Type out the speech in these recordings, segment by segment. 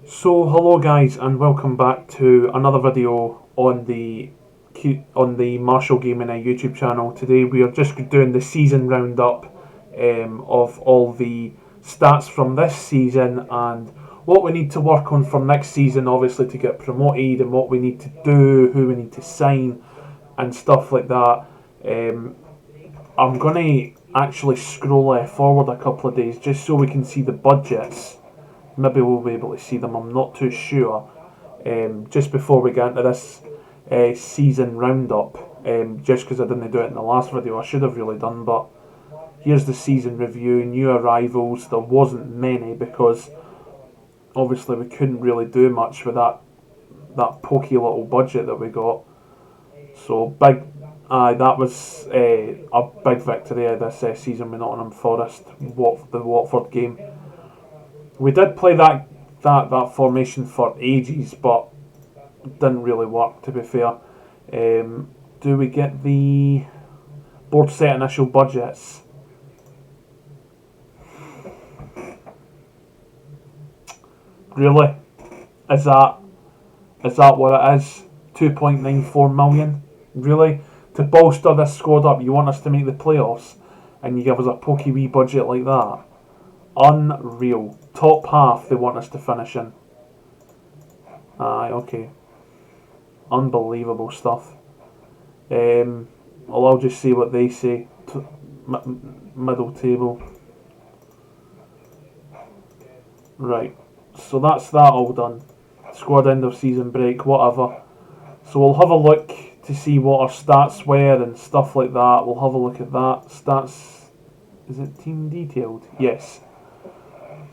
So hello guys and welcome back to another video on the Marshall Gaming YouTube channel. Today we are just doing the season roundup of all the stats from this season and what we need to work on for next season, obviously to get promoted, and what we need to do, who we need to sign and stuff like that. I'm gonna actually scroll forward a couple of days just so we can see the budgets. Maybe we'll be able to see them, I'm not too sure. Just before we get into this season roundup, just because I didn't do it in the last video, I should have really done, but here's the season review. New arrivals, there wasn't many because obviously we couldn't really do much with that pokey little budget that we got. So big, that was a big victory this season with Nottingham Forest, the Watford game. We did play that formation for ages, but didn't really work, to be fair. Do we get the board set initial budgets? Really? Is that what it is? 2.94 million? Really? To bolster this squad up, you want us to make the playoffs, and you give us a pokey wee budget like that? Unreal. Top half they want us to finish in. Aye, okay. Unbelievable stuff. I'll just see what they say. Middle table. Right. So that's that all done. Squad end of season break, whatever. So we'll have a look to see what our stats were and stuff like that. We'll have a look at that. Stats. Is it team detailed? Yes.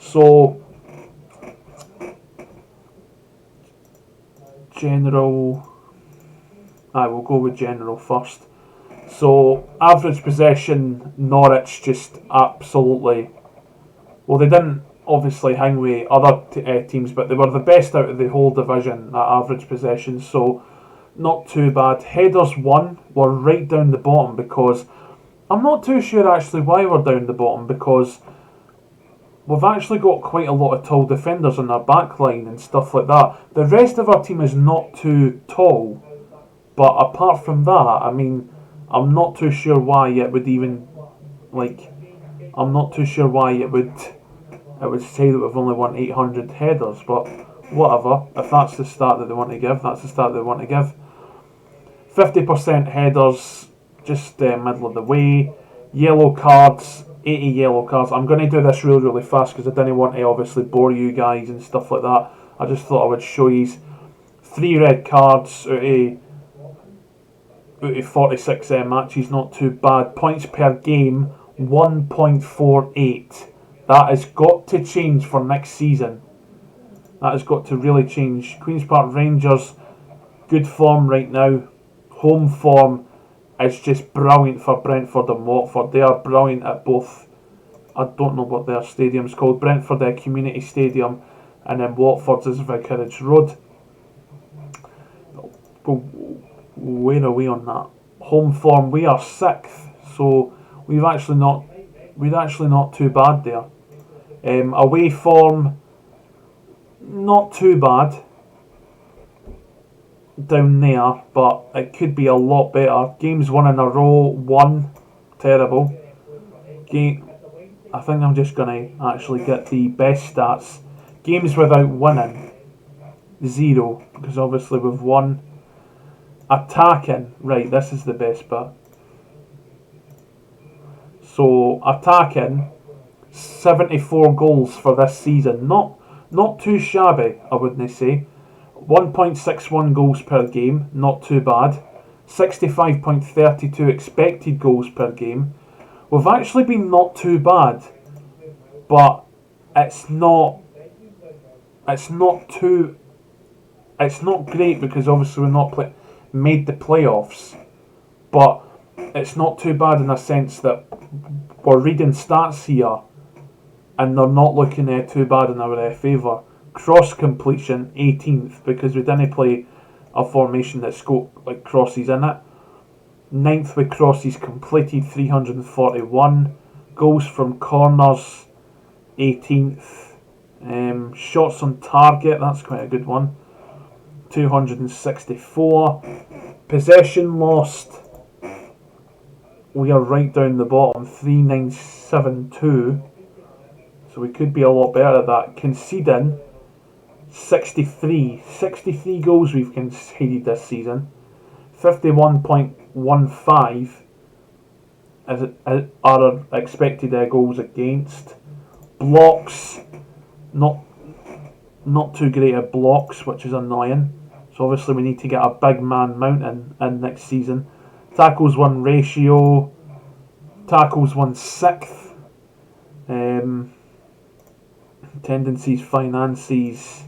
So general. I will go with general first. So average possession, Norwich just absolutely. Well, they didn't obviously hang with other teams, but they were the best out of the whole division at average possession. So not too bad. Headers won. We're right down the bottom because I'm not too sure actually why we're down the bottom, because we've actually got quite a lot of tall defenders in our back line and stuff like that. The rest of our team is not too tall, but apart from that, I mean, I'm not too sure why it would even, like, I'm not too sure why it would say that we've only won 800 headers, but whatever. If that's the start that they want to give, that's the start they want to give. 50% headers, just middle of the way. Yellow cards, 80 yellow cards. I'm going to do this really fast because I didn't want to obviously bore you guys and stuff like that. I just thought I would show you 3 red cards out of 46 matches, not too bad. Points per game, 1.48. That has got to change for next season. That has got to really change. Queen's Park Rangers, good form right now. Home form is just brilliant for Brentford and Watford. They are brilliant at both. I don't know what their stadium's called. Brentford, their Community Stadium, and then Watford's is Vicarage Road. Where are we on that? Home form, we are 6th, so we're actually not too bad there. Away form, not too bad down there, but it could be a lot better. Games won in a row, 1, terrible. I think I'm just going to actually get the best stats. Games without winning, 0, because obviously we've won. Attacking, right, this is the best bit. So attacking, 74 goals for this season. Not too shabby, I wouldn't say. 1.61 goals per game, not too bad. 65.32 expected goals per game. We've actually been not too bad, but it's not great because obviously we're not made the playoffs, but it's not too bad in a sense that we're reading stats here and they're not looking too bad in our favour. Cross completion, 18th, because we didn't play a formation that's got like crosses in it. 9th with crosses completed, 341. Goals from corners, 18th. Shots on target, that's quite a good one. 264. Possession lost, we are right down the bottom, 3972. So we could be a lot better at that. Conceding, 63. 63 goals we've conceded this season. 51.15 are our expected goals against. Blocks, not too great at blocks, which is annoying. So obviously we need to get a big man mountain in next season. Tackles won ratio, tackles won sixth. Tendencies, finances,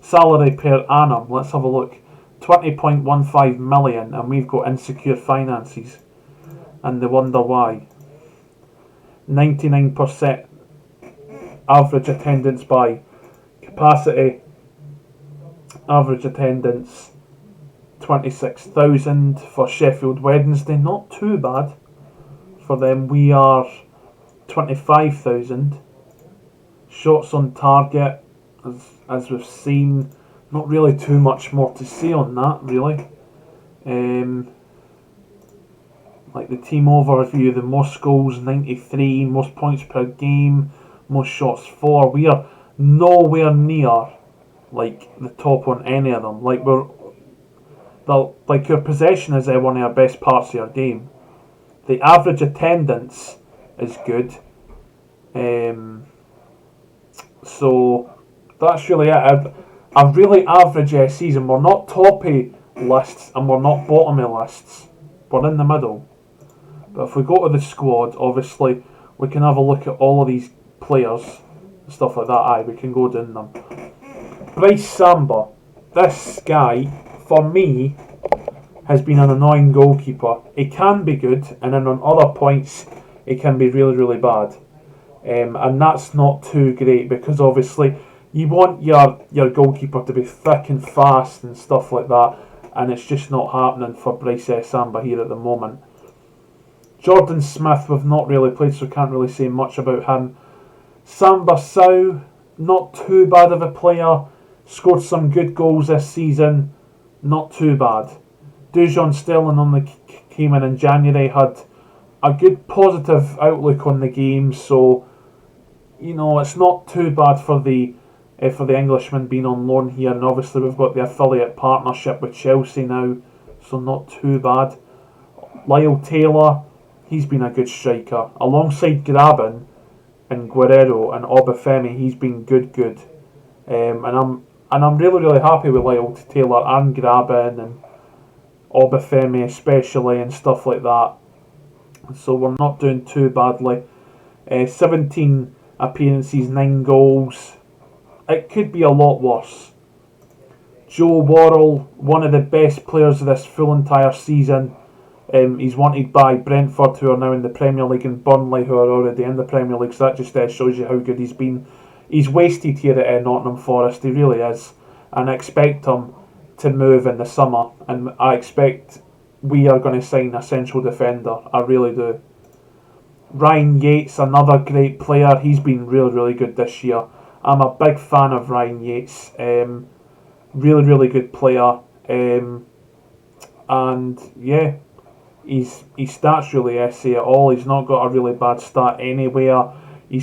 salary per annum. Let's have a look. 20.15 million, and we've got insecure finances, and they wonder why. 99% average attendance by capacity. Average attendance 26,000 for Sheffield Wednesday. Not too bad for them. We are 25,000. Shots on target, as we've seen, not really too much more to say on that, really. Like the team overview, the most goals 93, most points per game, most shots for. We are nowhere near like the top on any of them. Like your possession is one of our best parts of your game. The average attendance is good. So that's really it. A really average season. We're not toppy lists and we're not bottomy lists. We're in the middle. But if we go to the squad, obviously we can have a look at all of these players and stuff like that. We can go down them. Bryce Samba, this guy, for me, has been an annoying goalkeeper. He can be good, and then on other points, he can be really, really bad. And that's not too great, because obviously you want your goalkeeper to be thick and fast and stuff like that, and it's just not happening for Bryce Samba here at the moment. Jordan Smith, we've not really played, so can't really say much about him. Samba Sow, not too bad of a player. Scored some good goals this season. Not too bad. Dujon Sterling only came in January, had a good positive outlook on the game, so it's not too bad for the Englishman being on loan here, and obviously we've got the affiliate partnership with Chelsea now, so not too bad. Lyle Taylor, he's been a good striker. Alongside Graben and Guerrero and Obafemi, he's been good. And I'm really, really happy with Lyle Taylor and Graben and Obafemi especially and stuff like that. So we're not doing too badly. 17 appearances, 9 goals. It could be a lot worse. Joe Worrell, one of the best players of this full entire season. He's wanted by Brentford, who are now in the Premier League, and Burnley, who are already in the Premier League. So that just shows you how good he's been. He's wasted here at Nottingham Forest. He really is. And I expect him to move in the summer. And I expect we are going to sign a central defender. I really do. Ryan Yates, another great player. He's been really, really good this year. I'm a big fan of Ryan Yates. Really, really good player. And yeah, his stats really say it all. He's not got a really bad stat anywhere. He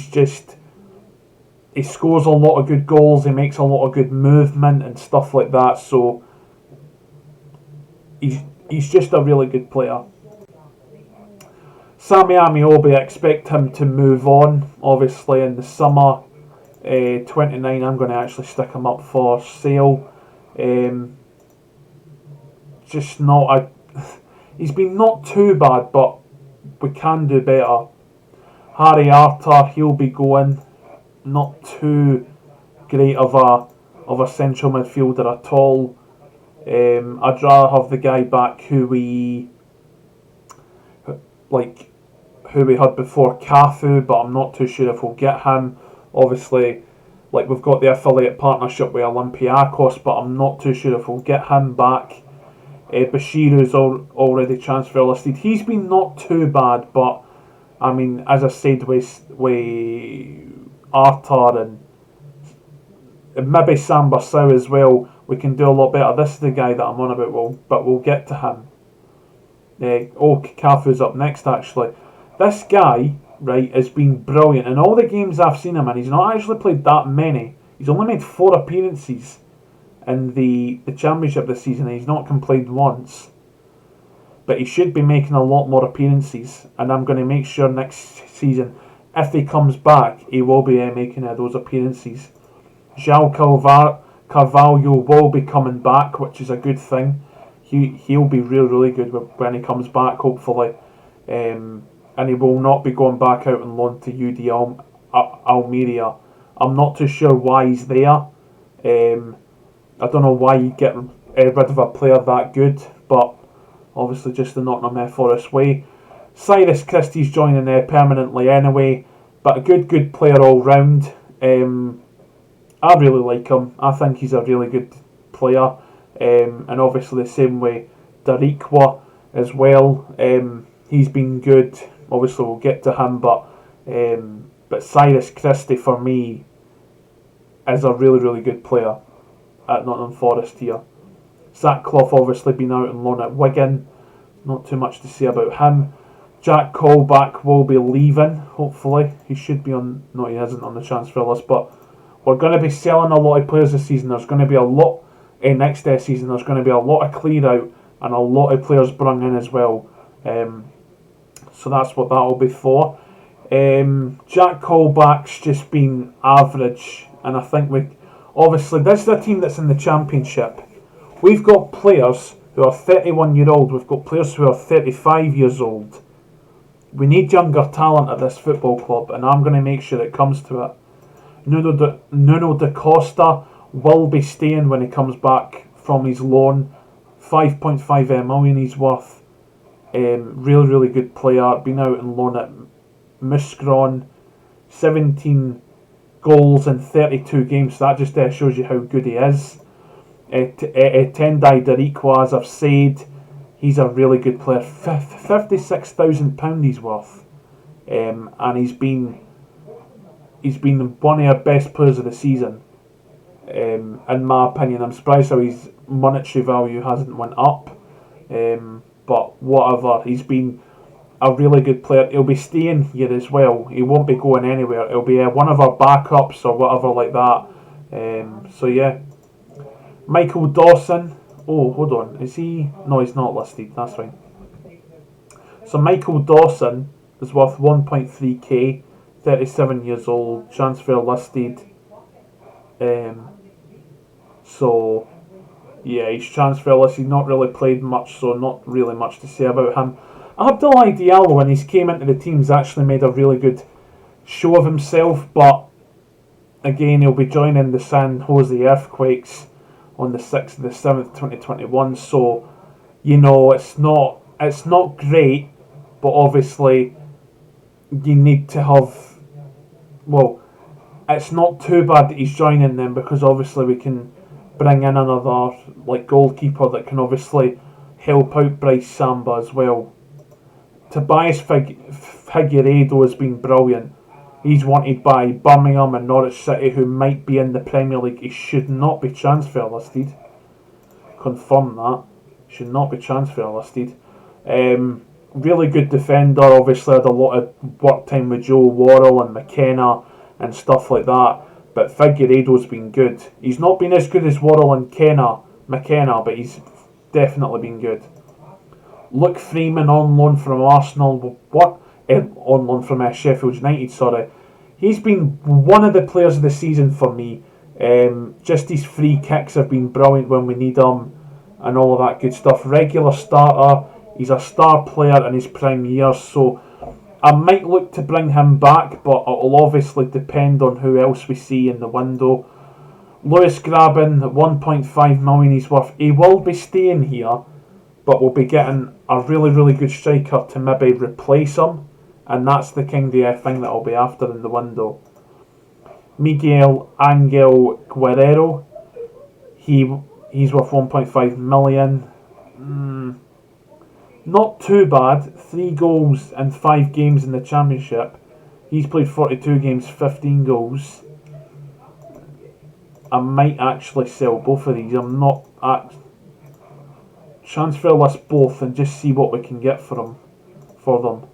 scores a lot of good goals. He makes a lot of good movement and stuff like that. So he's just a really good player. Sammy Amiobi, I expect him to move on, obviously, in the summer. 29, I'm going to actually stick him up for sale. Just not he's been not too bad, but we can do better. Harry Arter, he'll be going. Not too great of a central midfielder at all. I'd rather have the guy back who we had before, Cafu, but I'm not too sure if we'll get him. Obviously, we've got the affiliate partnership with Olympiacos, but I'm not too sure if we'll get him back. Bashiru's already transfer listed. He's been not too bad, but I mean, as I said, with Arter and maybe Samba Sow as well. We can do a lot better. This is the guy that I'm on about, but we'll get to him. Cafu's up next actually. This guy, right, has been brilliant. In all the games I've seen him in, he's not actually played that many. He's only made 4 appearances in the Championship this season, and he's not complained once. But he should be making a lot more appearances, and I'm going to make sure next season, if he comes back, he will be making those appearances. João Carvalho will be coming back, which is a good thing. He'll be really good when he comes back, hopefully. And he will not be going back out on loan to UD Almeria. I'm not too sure why he's there. I don't know why you get rid of a player that good, but obviously just the Nottingham Forest way. Cyrus Christie's joining there permanently anyway, but a good player all round. I really like him. I think he's a really good player. And obviously the same way Darikwa as well. He's been good. Obviously we'll get to him, but Cyrus Christie for me is a really good player at Nottingham Forest here. Zach Clough obviously been out on loan at Wigan. Not too much to say about him. Jack Colback will be leaving, hopefully. He should be on... No, he isn't on the transfer list, but we're going to be selling a lot of players this season. There's going to be a lot... next season, there's going to be a lot of clear out and a lot of players brought in as well. So that's what that will be for. Jack Colback's just been average, and I think obviously this is a team that's in the Championship. We've got players who are 31-year-old. We've got players who are 35 years old. We need younger talent at this football club, and I'm going to make sure it comes to it. Nuno da Costa will be staying when he comes back from his loan. 5.5 million he's worth. Really good player. Been out on loan at Muskron. 17 goals in 32 games. So that just shows you how good he is. Tendai Darikwa, as I've said, he's a really good player. £56,000 he's worth. And he's been one of our best players of the season. In my opinion, I'm surprised how his monetary value hasn't went up. But whatever, he's been a really good player. He'll be staying here as well. He won't be going anywhere. He'll be one of our backups or whatever like that. So yeah. Michael Dawson. Oh, hold on. Is he? No, he's not listed. That's fine. So Michael Dawson is worth 1.3k. 37 years old. Transfer listed. So yeah, he's transfer list. He's not really played much, so not really much to say about him. Abdoulaye Diallo, when he's came into the team's actually made a really good show of himself, but again he'll be joining the San Jose Earthquakes on the 6th of the 7th, 2021. So it's not great, but obviously you need to have. Well, it's not too bad that he's joining them, because obviously we can bring in another goalkeeper that can obviously help out Bryce Samba as well. Tobias Figueiredo has been brilliant. He's wanted by Birmingham and Norwich City, who might be in the Premier League. He should not be transfer listed. Confirm that. Should not be transfer listed. Really good defender. Obviously had a lot of work time with Joe Worrell and McKenna and stuff like that. But Figueiredo's been good. He's not been as good as Worrell and McKenna, but he's definitely been good. Luke Freeman on loan from Arsenal. On loan from Sheffield United, sorry. He's been one of the players of the season for me. Just his free kicks have been brilliant when we need them and all of that good stuff. Regular starter. He's a star player in his prime years, so I might look to bring him back, but it'll obviously depend on who else we see in the window. Lewis Graben, 1.5 million he's worth. He will be staying here, but we'll be getting a really good striker to maybe replace him, and that's the kind of thing that I'll be after in the window. Miguel Angel Guerrero, he's worth 1.5 million. Not too bad. 3 goals in 5 games in the Championship. He's played 42 games, 15 goals. I might actually sell both of these. I'm not transfer list both and just see what we can get for them.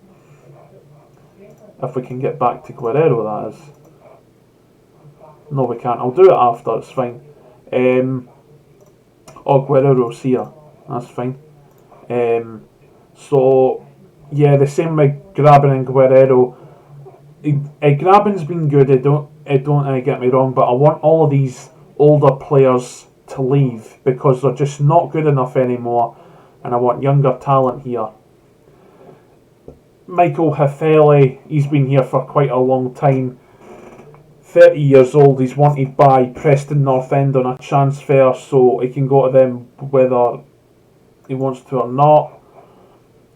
If we can get back to Guerrero, that is. No, we can't. I'll do it after. It's fine. Guerrero's here. That's fine. So yeah, the same with Graben and Guerrero. Graben's been good. Don't get me wrong, but I want all of these older players to leave because they're just not good enough anymore, and I want younger talent here. Michael Hafele, he's been here for quite a long time. 30 years old, he's wanted by Preston North End on a transfer, so he can go to them whether he wants to or not.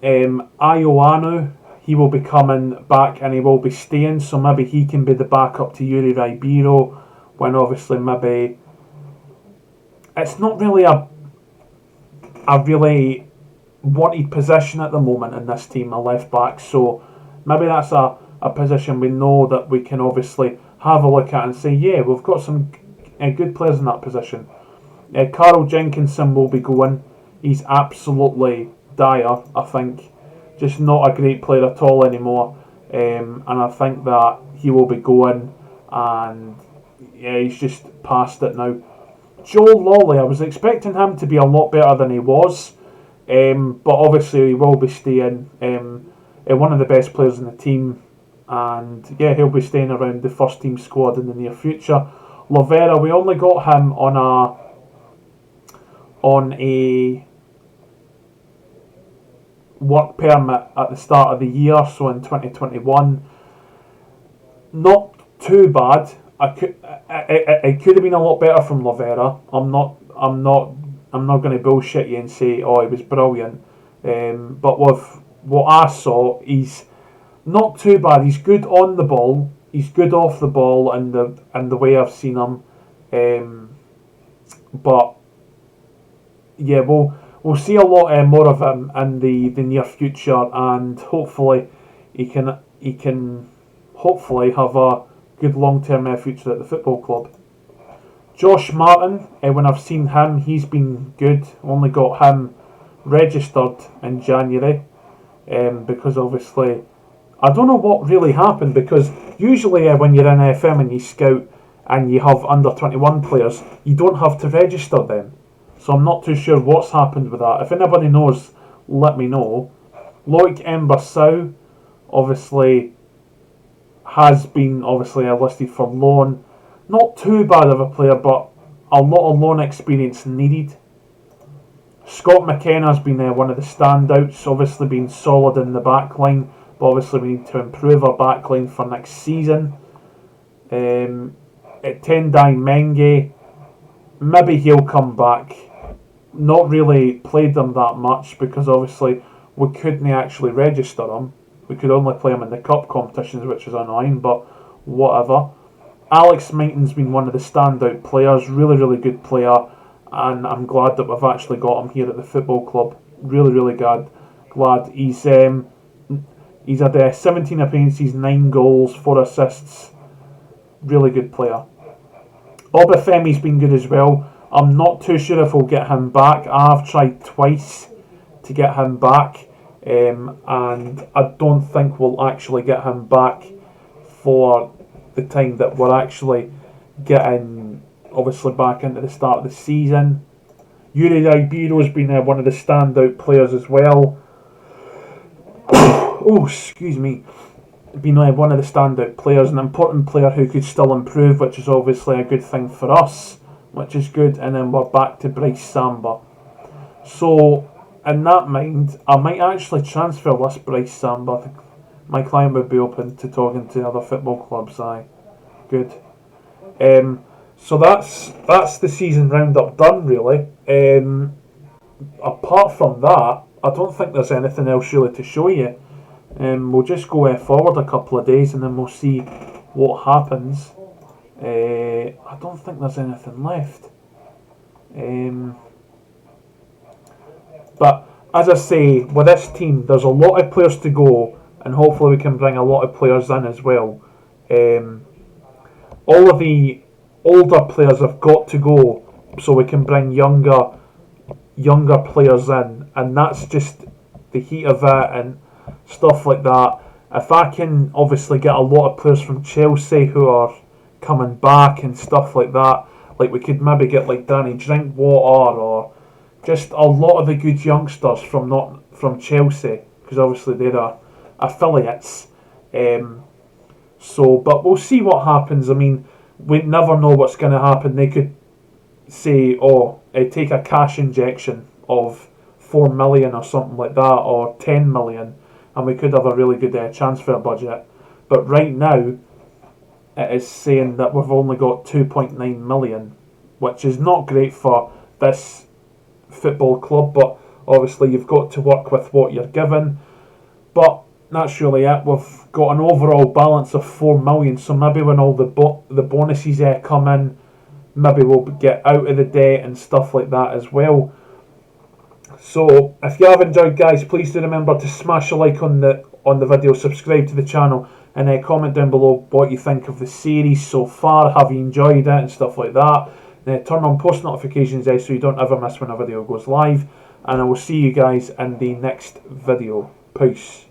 Ioanu, he will be coming back and he will be staying, so maybe he can be the backup to Yuri Ribeiro, when obviously maybe it's not really a really wanted position at the moment in this team, a left back, so maybe that's a position we know that we can obviously have a look at and say, yeah, we've got some good players in that position. Carl Jenkinson will be going. He's absolutely dire, I think. Just not a great player at all anymore. And I think that he will be going. And yeah, he's just past it now. Joel Lawley, I was expecting him to be a lot better than he was. But obviously he will be staying. One of the best players in the team. And yeah, he'll be staying around the first team squad in the near future. Lovera, we only got him on a work permit at the start of the year, so in 2021. Not too bad. It could have been a lot better from Lovera. I'm not going to bullshit you and say, oh, he was brilliant. But with what I saw, he's not too bad. He's good on the ball. He's good off the ball, and the way I've seen him. But yeah, we'll see a lot more of him in the near future, and hopefully he can hopefully have a good long-term future at the football club. Josh Martin, when I've seen him, he's been good. Only got him registered in January, because obviously I don't know what really happened, because usually when you're in FM and you scout and you have under 21 players, you don't have to register them. So I'm not too sure what's happened with that. If anybody knows, let me know. Loic Embassau obviously has been listed for loan. Not too bad of a player, but a lot of loan experience needed. Scott McKenna's been one of the standouts, obviously been solid in the back line, but obviously we need to improve our back line for next season. Tendai Menge, maybe he'll come back. Not really played them that much because obviously we couldn't actually register him. We could only play him in the cup competitions, which is annoying, but whatever. Alex Minton's been one of the standout players, really, really good player, and I'm glad that we've actually got him here at the football club. Really, really glad. He's had 17 appearances, 9 goals, 4 assists. Really good player. Obafemi's been good as well. I'm not too sure if we'll get him back. I've tried twice to get him back, and I don't think we'll actually get him back for the time that we're actually getting obviously back into the start of the season. Yuri Ribeiro has been one of the standout players as well. Oh, excuse me. Been one of the standout players, an important player who could still improve, which is obviously a good thing for us, which is good. And then we're back to Bryce Samba. So, in that mind, I might actually transfer this Bryce Samba. My client would be open to talking to other football clubs. Aye, good. So that's the season roundup done, really. Apart from that, I don't think there's anything else really to show you. We'll just go forward a couple of days and then we'll see what happens. I don't think there's anything left. But as I say, with this team, there's a lot of players to go, and hopefully we can bring a lot of players in as well. All older players have got to go so we can bring younger players in, and that's just the heat of it and stuff like that. If I can obviously get a lot of players from Chelsea who are coming back and stuff like that, like we could maybe get like Danny Drinkwater or just a lot of the good youngsters from Chelsea, because obviously they're affiliates. But we'll see what happens. I mean, we never know what's going to happen. They could say, take a cash injection of 4 million or something like that, or 10 million, and we could have a really good transfer budget. But right now, it is saying that we've only got 2.9 million, which is not great for this football club, but obviously you've got to work with what you're given. But that's really it. We've got an overall balance of 4 million, so maybe when all the bonuses come in, maybe we'll get out of the debt and stuff like that as well. So if you have enjoyed, guys, please do remember to smash a like on the video, subscribe to the channel, and comment down below what you think of the series so far. Have you enjoyed it and stuff like that? Turn on post notifications so you don't ever miss when a video goes live, and I will see you guys in the next video. Peace.